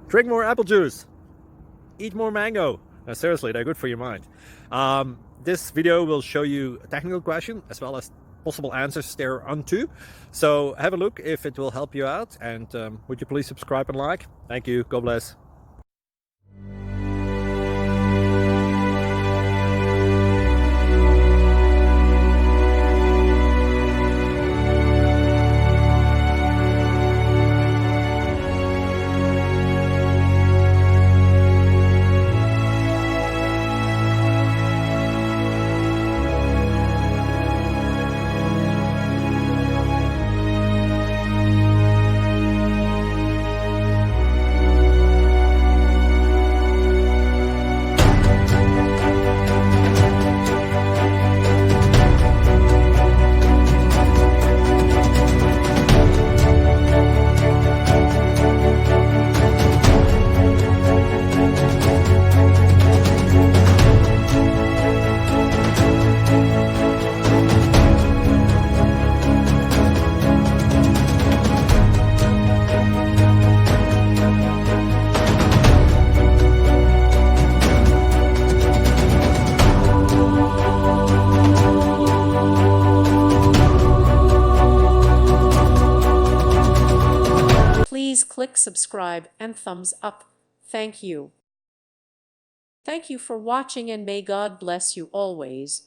Drink more apple juice. Eat more mango. Seriously, they're good for your mind. This video will show you a technical question as well as possible answers thereunto. So have a look if it will help you out, and would you please subscribe and like? Thank you. God bless. Please click subscribe and thumbs up. Thank you. Thank you for watching, and may God bless you always.